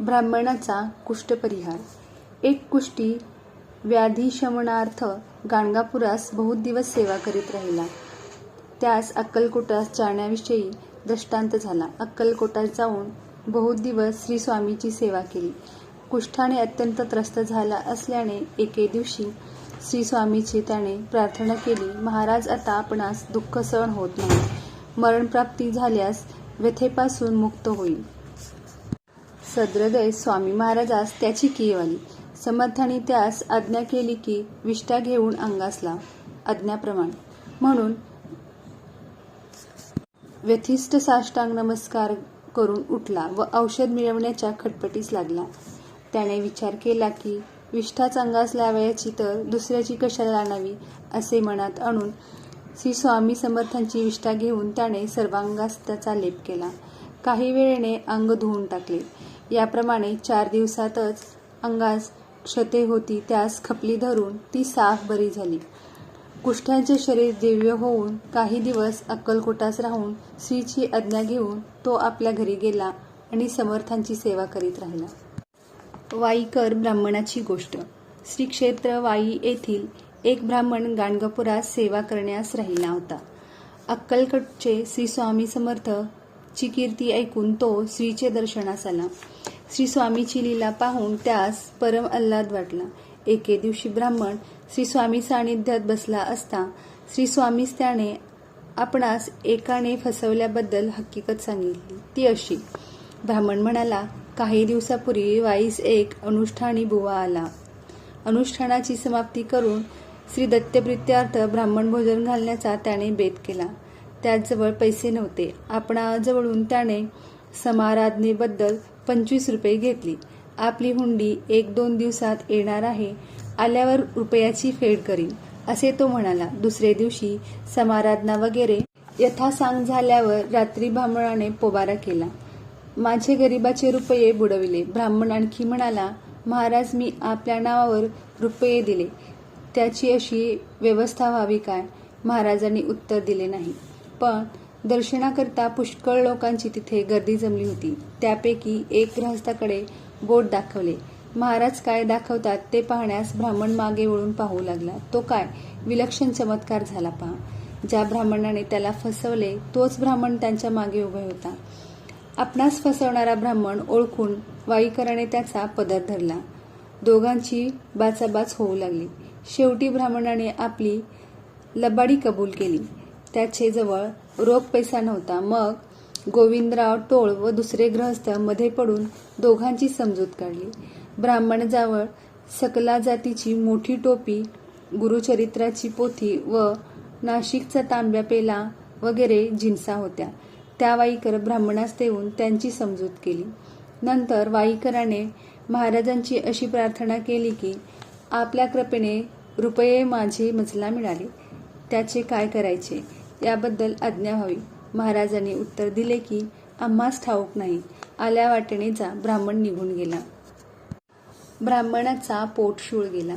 ब्राह्मणाचा कुष्ठपरिहार. एक कुष्ठी व्याधिशमनार्थ गाणगापुरास बहुत दिवस सेवा करीत राहिला. त्यास अक्कलकोटास जाण्याविषयी दृष्टांत झाला. अक्कलकोटास जाऊन बहुत दिवस श्री स्वामीची सेवा केली. कुष्ठाने अत्यंत त्रस्त झाला असल्याने एके दिवशी श्री स्वामीची त्याने प्रार्थना केली, महाराज, आता आपणास दुःख सहन होत नाही. मरणप्राप्ती झाल्यास व्यथेपासून मुक्त होईल. सद्हृदय स्वामी महाराजास त्याची कीव आली. समर्थांनी त्यास आज्ञा केली की विष्ठा घेऊन अंगास लाव. आज्ञाप्रमाणे म्हणून व्यथिष्ट साष्टांग नमस्कार करून उठला व औषध मिळवण्याच्या खटपटीस लागला. त्याने विचार केला की विष्ठाच अंगास लावायची तर दुसऱ्याची कशाला आणावी, असे मनात आणून श्री स्वामी समर्थांची विष्ठा घेऊन त्याने सर्वांगास त्याचा लेप केला. काही वेळेने अंग धुवून टाकले. याप्रमाणे 4 दिवसातच अंगास क्षते होती त्यास खपली धरून ती साफ बरी झाली. कुष्ठाचे शरीर दिव्य होऊन काही दिवस अक्कलकोटास राहून श्रीची आज्ञा घेऊन तो आपल्या घरी गेला आणि समर्थांची सेवा करीत राहिला. वाईकर ब्राह्मणाची गोष्ट. श्री क्षेत्र वाई येथील एक ब्राह्मण गाणगापुरास सेवा करण्यास राहिला होता. अक्कलकोटचे श्री स्वामी समर्थ ची कीर्ती ऐकून तो श्रीचे दर्शनास आला. श्री स्वामीची लीला पाहून त्यास परम आल्हाद वाटला. एके दिवशी ब्राह्मण श्री स्वामी सानिध्यात बसला असता श्री स्वामीस त्याने आपणास एकाने फसवल्याबद्दल हकीकत सांगितली. ती अशी. ब्राह्मण म्हणाला, काही दिवसापूर्वी वाईस एक अनुष्ठानी बुवा आला. अनुष्ठानाची समाप्ती करून श्री दत्तप्रित्यार्थ ब्राह्मण भोजन घालण्याचा त्याने बेत केला. त्याजवळ पैसे नव्हते. आपणाजवळून त्याने समाराधनेबद्दल 25 रुपये घेतली. आपली हुंडी 1-2 दिवसात येणार आहे, आल्यावर रुपयाची फेड करीन, असे तो म्हणाला. दुसरे दिवशी समाराधना वगैरे यथासांग झाल्यावर रात्री ब्राह्मणाने पोबारा केला. माझे गरिबाचे रुपये बुडविले. ब्राह्मण आणखी म्हणाला, महाराज, मी आपल्या नावावर रुपये दिले, त्याची अशी व्यवस्था व्हावी काय? महाराजांनी उत्तर दिले नाही. पण दर्शनाकरता पुष्कळ लोकांची तिथे गर्दी जमली होती. त्यापैकी एक गृहस्थाकडे बोट दाखवले. महाराज काय दाखवतात ते पाहण्यास ब्राह्मण मागे वळून पाहू लागला. तो काय विलक्षण चमत्कार झाला पहा. ज्या ब्राह्मणाने त्याला फसवले तोच ब्राह्मण त्यांच्या मागे उभा होता. आपणास फसवणारा ब्राह्मण ओळखून वाईकराने त्याचा पदर धरला. दोघांची बाचाबाच होऊ लागली. शेवटी ब्राह्मणाने आपली लबाडी कबूल केली. त्याचे जवळ रोख पैसा नव्हता. मग गोविंदराव टोळ व दुसरे गृहस्थ मध्ये पडून दोघांची समजूत काढली. ब्राह्मणाजवळ सकला जातीची मोठी टोपी, गुरुचरित्राची पोथी व नाशिकचा तांब्या पेला वगैरे जिन्सा होत्या. त्या वाईकर ब्राह्मणास देऊन त्यांची समजूत केली. नंतर वाईकराने महाराजांची अशी प्रार्थना केली की आपल्या कृपेने रुपये माझे मजला मिळाले, त्याचे काय करायचे याबद्दल आज्ञा व्हावी. महाराजांनी उत्तर दिले की आम्हास ठाऊक नाही, आल्या वाटेने जा. ब्राह्मण निघून गेला. ब्राह्मणाचा पोटशूळ गेला.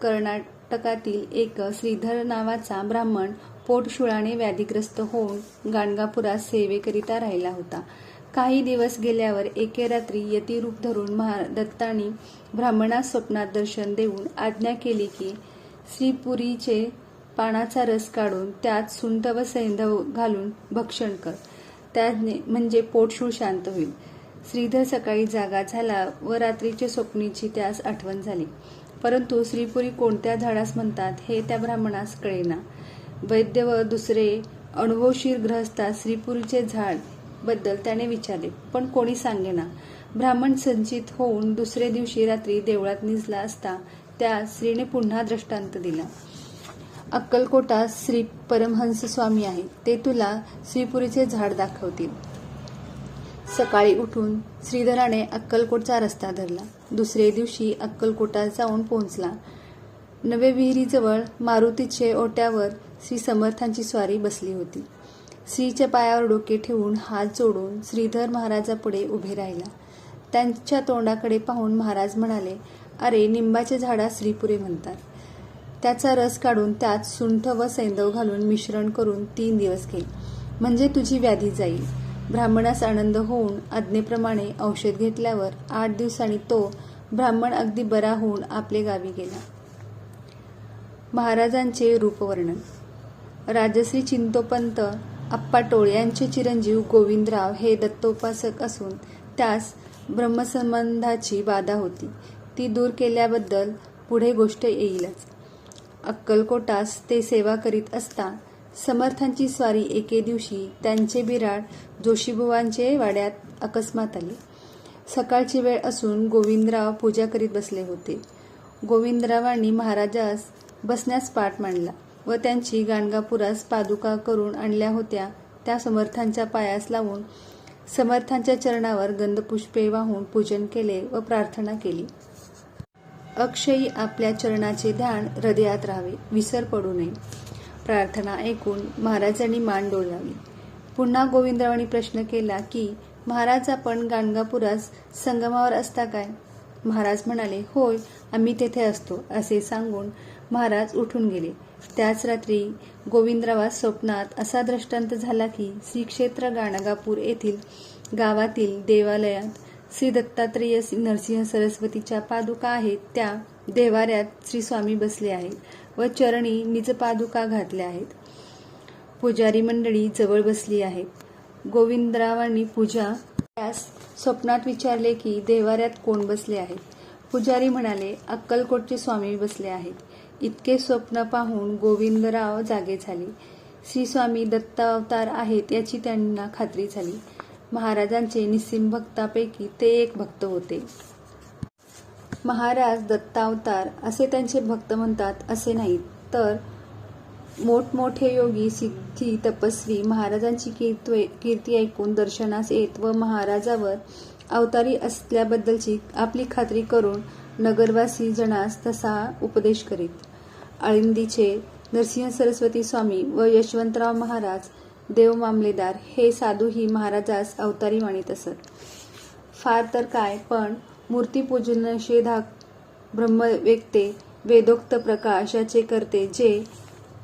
कर्नाटकातील एक श्रीधर नावाचा ब्राह्मण पोटशूळाने व्याधिग्रस्त होऊन गाणगापुरात सेवेकरिता राहिला होता. काही दिवस गेल्यावर एके रात्री यतिरूप धरून दत्तांनी ब्राह्मणास स्वप्नात दर्शन देऊन आज्ञा केली की श्रीपुरीचे पानाचा रस काढून त्यात सुंठ व सैंधव घालून भक्षण कर, त्याने म्हणजे पोटशूळ शांत होईल. श्रीधर सकाळी जागा झाला व रात्रीच्या स्वप्नीची त्यास आठवण झाली. परंतु श्रीपुरी कोणत्या झाडास म्हणतात हे त्या ब्राह्मणास कळेना. वैद्य व दुसरे अनुभवशीर गृहस्थास श्रीपुरीचे झाड बद्दल त्याने विचारले, पण कोणी सांगेना. ब्राह्मण संचित होऊन दुसरे दिवशी रात्री देवळात निजला असता त्या स्त्रीने पुन्हा दृष्टांत दिला. अक्कलकोटात श्री परमहंस स्वामी आहेत, ते तुला श्रीपुरीचे झाड दाखवतील. सकाळी उठून श्रीधराने अक्कलकोटचा रस्ता धरला. दुसरे दिवशी अक्कलकोटात जाऊन पोहोचला. नवे विहिरीजवळ मारुतीचे ओट्यावर श्री समर्थांची स्वारी बसली होती. श्रीच्या पायावर डोके ठेवून हात जोडून श्रीधर महाराजापुढे उभे राहिला. त्यांच्या तोंडाकडे पाहून महाराज म्हणाले, अरे, निंबाच्या झाडास श्रीपुरी म्हणतात. त्याचा रस काढून त्यात सुंठ व सैंधव घालून मिश्रण करून 3 दिवस घे, म्हणजे तुझी व्याधी जाईल. ब्राह्मणास आनंद होऊन आज्ञेप्रमाणे औषध घेतल्यावर 8 दिवसांनी तो ब्राह्मण अगदी बरा होऊन आपले गावी गेला. महाराजांचे रूपवर्णन. राजश्री चिंतोपंत आप्पाटोळ यांचे चिरंजीव गोविंदराव हे दत्तोपासक असून त्यास ब्रह्मसंबंधाची बाधा होती. ती दूर केल्याबद्दल पुढे गोष्ट येईलच. अक्कलकोटास ते सेवा करीत असता समर्थांची स्वारी एके दिवशी त्यांचे बिराड जोशीबुवांचे वाड्यात अकस्मात आले. सकाळची वेळ असून गोविंदराव पूजा करीत बसले होते. गोविंदरावांनी महाराजास बसण्यास पाठ मांडला व त्यांची गाणगापुरास पादुका करून आणल्या होत्या त्या समर्थांच्या पायास लावून समर्थांच्या चरणावर गंधपुष्पे वाहून पूजन केले व प्रार्थना केली. अक्षयी आपल्या चरणाचे ध्यान हृदयात राहावे, विसर पडू नये. प्रार्थना ऐकून महाराजांनी मान डोलावली. पुन्हा गोविंदरावांनी प्रश्न केला की महाराज, आपण गाणगापुरास संगमावर असता काय? महाराज म्हणाले, होय, आम्ही तेथे असतो, असे सांगून महाराज उठून गेले. त्याच रात्री गोविंदरावास स्वप्नात असा दृष्टांत झाला की श्री क्षेत्र गाणगापूर येथील गावातील देवालयात श्री दत्तात्रेय नरसिंह सरस्वतीच्या पादुका आहेत. त्या देवाऱ्यात श्री स्वामी बसले आहेत व चरणी निजपादुका घातल्या आहेत. पुजारी मंडळी जवळ बसली आहेत. गोविंदरावांनी त्यास स्वप्नात विचारले की देवाऱ्यात कोण बसले आहेत? पुजारी म्हणाले, अक्कलकोटचे स्वामी बसले आहेत. इतके स्वप्न पाहून गोविंदराव जागे झाले. श्री स्वामी दत्तावतार आहेत याची त्यांना खात्री झाली. महाराजांचे निस्सीम भक्तापैकी ते एक भक्त होते. महाराज दत्तावतार असे त्यांचे भक्त म्हणतात असे नाही, तर मोठमोठे योगी, सिद्धी, तपस्वी महाराजांची कीर्ती ऐकून दर्शनास येत व महाराजावर अवतारी असल्याबद्दलची आपली खात्री करून नगरवासी जनास तसा उपदेश करीत. आळंदीचे नरसिंह सरस्वती स्वामी व यशवंतराव महाराज देव मामलेदार हे साधूही महाराजास अवतारी मानित असत. फार तर काय, पण मूर्तीपूजननिषेधाक ब्रह्मवेत्ते, वेदोक्त प्रकाशाचे करते जे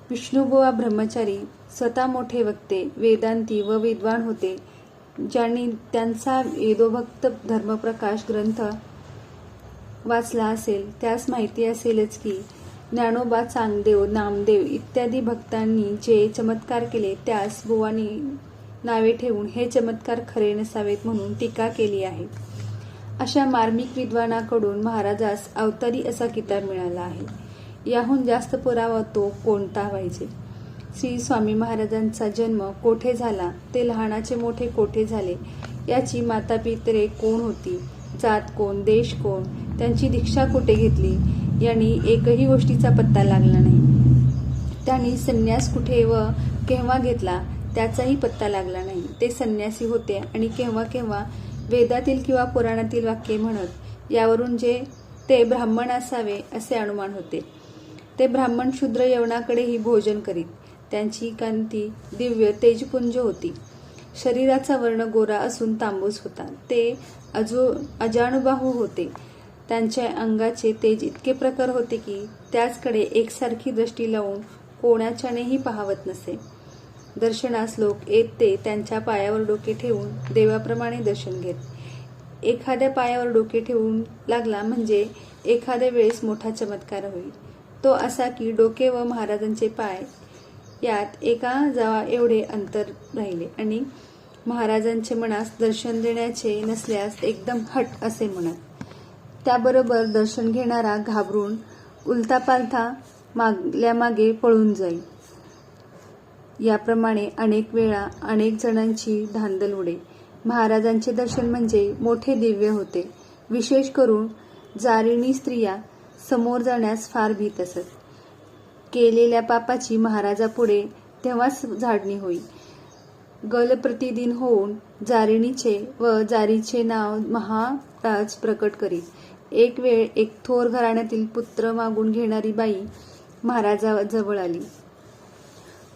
विष्णुबुवा ब्रह्मचारी, स्वतः मोठे वक्ते, वेदांती व विद्वान होते, ज्यांनी त्यांचा वेदोभक्त धर्मप्रकाश ग्रंथ वाचला असेल त्यास माहिती असेलच की ज्ञानोबा, चांगदेव, नामदेव इत्यादी भक्तांनी जे चमत्कार केले त्यास बुवांनी नावे ठेवून हे चमत्कार खरे नसावेत म्हणून टीका केली आहे. अशा मार्मिक विद्वानाकडून महाराजास अवतारी असा किताब मिळाला आहे. याहून जास्त पुरावा तो कोणता पाहिजे? श्री स्वामी महाराजांचा जन्म कोठे झाला, ते लहानाचे मोठे कोठे झाले, याची मातापितरे कोण होती, जात कोण, देश कोण, त्यांची दीक्षा कुठे घेतली, यांनी एकही गोष्टीचा पत्ता लागला नाही. त्यांनी संन्यास कुठे व केव्हा घेतला त्याचाही पत्ता लागला नाही. ते संन्यासी होते आणि केव्हा केव्हा वेदातील किंवा पुराणातील वाक्ये म्हणत. यावरून ते ब्राह्मण असावे असे अनुमान होते. ते ब्राह्मण शूद्र यवनाकडेही भोजन करीत. त्यांची कांती दिव्य तेजपुंज होती. शरीराचा वर्ण गोरा असून तांबूस होता. ते अजानुबाहू होते. त्यांच्या अंगाचे तेज इतके प्रखर होते की त्याचकडे एकसारखी दृष्टी लावून कोणाच्यानेही पाहावत नसे. दर्शनास लोक येत ते त्यांच्या पायावर डोके ठेवून देवाप्रमाणे दर्शन घेत. एखाद्या पायावर डोके ठेवून लागला म्हणजे एखाद्या वेळेस मोठा चमत्कार होईल. तो असा की डोके व महाराजांचे पाय यात एका जावा एवढे अंतर राहिले आणि महाराजांचे मनास दर्शन देण्याचे नसल्यास एकदम हट असे म्हणत. त्याबरोबर दर्शन घेणारा घाबरून उलथापालथा मागल्यामागे पळून जाईल. याप्रमाणे अनेक वेळा अनेक जणांची धांदल उडे. महाराजांचे दर्शन म्हणजे मोठे दिव्य होते. विशेष करून जारिणी स्त्रिया समोर जाण्यास फार भीत असत. केलेल्या पापाची महाराजापुढे तेव्हाच झाडणी होई. गल प्रतिदिन होऊन जारिणीचे व जारीचे नाव महाराज प्रकट करीत. एक वेळ एक थोर घराण्यातील पुत्र मागून घेणारी बाई महाराजाजवळ आली.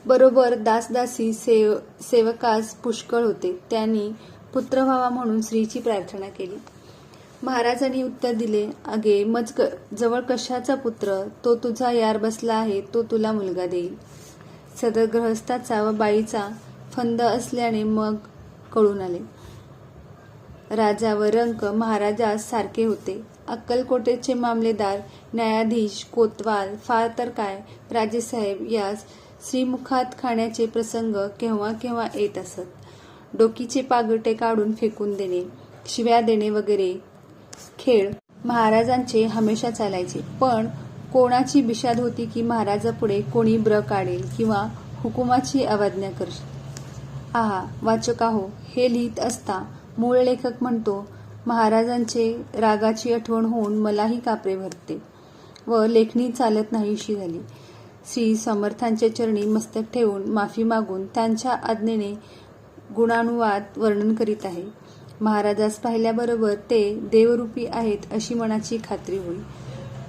बरोबर दासदासी सेवकास पुष्कळ होते. त्यांनी पुत्र व्हावा म्हणून श्रीची प्रार्थना केली. महाराजांनी उत्तर दिले, अगे मज जवळ कशाचा पुत्र? तो तुझा यार बसला आहे, तो तुला मुलगा देईल. सदर गृहस्थाचा व बाईचा फंद असल्याने मग कळून आले. राजा व रंक महाराजास सारखे होते. अक्कलकोटेचे मामलेदार, न्यायाधीश, कोतवाल, फार तर काय राजेसाहेब यास श्रीमुखात खाण्याचे प्रसंग केव्हा केव्हा येत असत. डोकीचे पागोटे काढून फेकून देणे, शिव्या देणे वगैरे खेळ महाराजांचे हमेशा चालायचे. पण कोणाची बिशाद होती की महाराजापुढे कोणी ब्र काढेल किंवा हुकुमाची अवज्ञा करशील. आहा वाचकाहो, हे लिहित असता मूळ लेखक म्हणतो, महाराजांचे रागाची आठवण होऊन मलाही कापरे भरते व लेखणी चालत नाहीशी झाली. श्री समर्थांच्या चरणी मस्तक ठेवून माफी मागून त्यांच्या आज्ञेने गुणानुवाद वर्णन करीत आहे. महाराजास पाहिल्याबरोबर ते देवरूपी आहेत अशी मनाची खात्री होईल.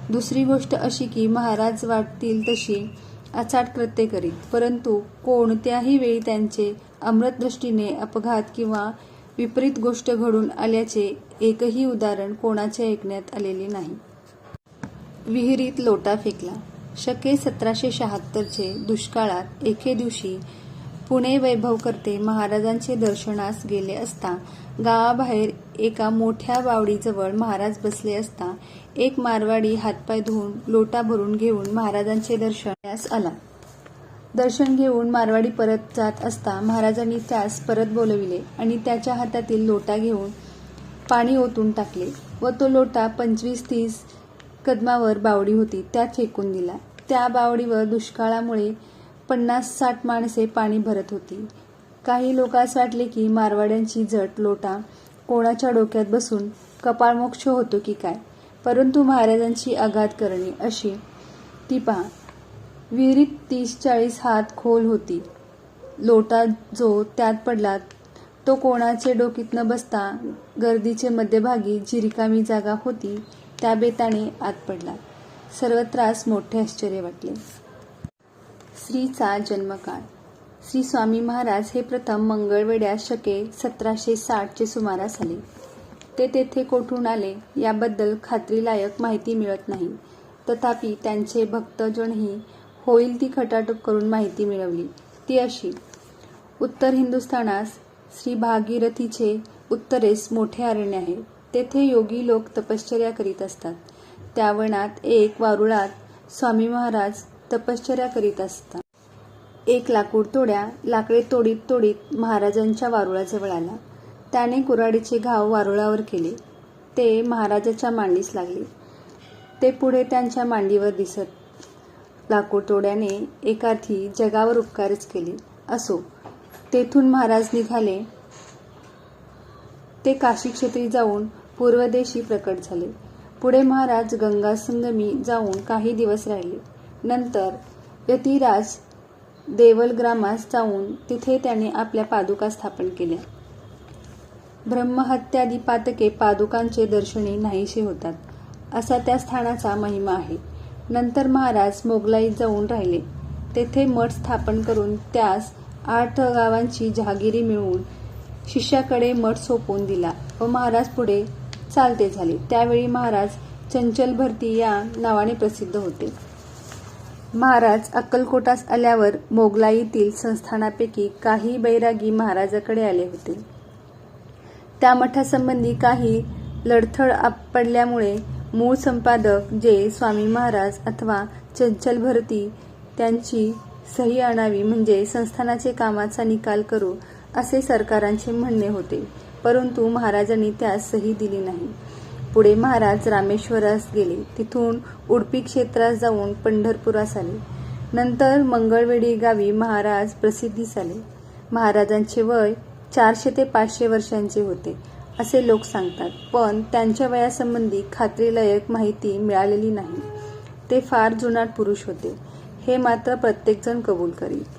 दुसरी गोष्ट अशी की महाराज वाटतील तशी अचाट कृत्ये करीत, परंतु कोणत्याही वेळी त्यांचे अमृतदृष्टीने अपघात किंवा विपरीत गोष्ट घडून आल्याचे एकही उदाहरण कोणाचे ऐकण्यात आलेले नाही. विहिरीत लोटा फेकला. शके 1776 दुष्काळात एके दिवशी पुणे वैभवकर्ते महाराजांचे दर्शनास गेले असता गावाबाहेर एका मोठ्या बावडीजवळ महाराज बसले असता एक मारवाडी हातपाय धुवून लोटा भरून घेऊन महाराजांचे दर्शनास आला. दर्शन घेऊन मारवाडी परत जात असता महाराजांनी त्यास परत बोलविले आणि त्याच्या हातातील लोटा घेऊन पाणी ओतून टाकले व तो लोटा 25-30 कदमावर बावडी होती त्यात फेकून दिला. त्या बावडीवर दुष्काळामुळे 50-60 माणसे पाणी भरत होती. काही लोकांस वाटले की मारवाड्यांची जट लोटा कोणाच्या डोक्यात बसून कपाळमोक्ष होतो की काय, परंतु महाराजांची आघात करणी अशी ती पहा. विहिरीत 30-40 हात खोल होती. लोटा जो त्यात पडला तो कोणाचे डोकीत न बसता गर्दीचे मध्यभागी जी रिकामी जागा होती त्या बेताने आत पडला. सर्वत्रास मोठे आश्चर्य वाटले. श्रीचा जन्मकाळ. श्री स्वामी महाराज हे प्रथम मंगळवेढ्यात शके 1760 सुमारास आले. ते तेथे कोठून आले याबद्दल खात्रीलायक माहिती मिळत नाही. तथापि त्यांचे भक्तजनही होईल ती खटाटोप करून माहिती मिळवली. ती अशी: उत्तर हिंदुस्थानास श्री भागीरथीचे उत्तरेस मोठे अरण्य आहे. तेथे योगी लोक तपश्चर्या करीत असतात. त्या वनात एक वारुळात स्वामी महाराज तपश्चर्या करीत असतात. एक लाकूड तोड्या लाकडे तोडीत तोडीत महाराजांच्या वारुळाजवळ आला. त्याने कुऱ्हाडीचे घाव वारुळावर केले. ते महाराजाच्या मांडीस लागले. ते पुढे त्यांच्या मांडीवर दिसत. लाकूड तोड्याने एकार्थी जगावर उपकारच केले. असो. तेथून महाराज निघाले. ते काशी क्षेत्री जाऊन पूर्वदेशी प्रकट झाले. पुढे महाराज गंगा संगमी जाऊन काही दिवस राहिले. नंतर यतिराज देवलग्रामास जाऊन तिथे त्याने आपल्या पादुका स्थापन केल्या. ब्रह्महत्यादी पातके पादुकांचे दर्शनी नाहीसे होतात असा त्या स्थानाचा महिमा आहे. नंतर महाराज मोगलाईत जाऊन राहिले. तेथे मठ स्थापन करून त्यास 8 गावांची जहागिरी मिळवून शिष्याकडे मठ सोपवून दिला व महाराज पुढे चालते झाले. त्यावेळी महाराज चंचल भरती या नावाने प्रसिद्ध होते. महाराज अक्कलकोटास आल्यावर मोगलाईतील संस्थानापैकी काही बैरागी महाराजाकडे आले होते. त्या मठासंबंधी काही लढथड पडल्यामुळे मूळ संपादक जे स्वामी महाराज अथवा चंचल भरती त्यांची सही आणावी म्हणजे संस्थानाचे कामाचा निकाल करू असे सरकारांचे म्हणणे होते. परंतु महाराजांनी त्यास सही दिली नाही. पुढे महाराज रामेश्वरास गेले. तिथून उडपी क्षेत्रास जाऊन पंढरपुरास आले. नंतर मंगळवेढी गावी महाराज प्रसिद्धीस आले. महाराजांचे वय 400 ते 500 वर्षांचे होते असे लोक सांगतात, पण त्यांच्या वयासंबंधी खात्रीलायक माहिती मिळालेली नाही. ते फार जुनाट पुरुष होते हे मात्र प्रत्येकजण कबूल करीत.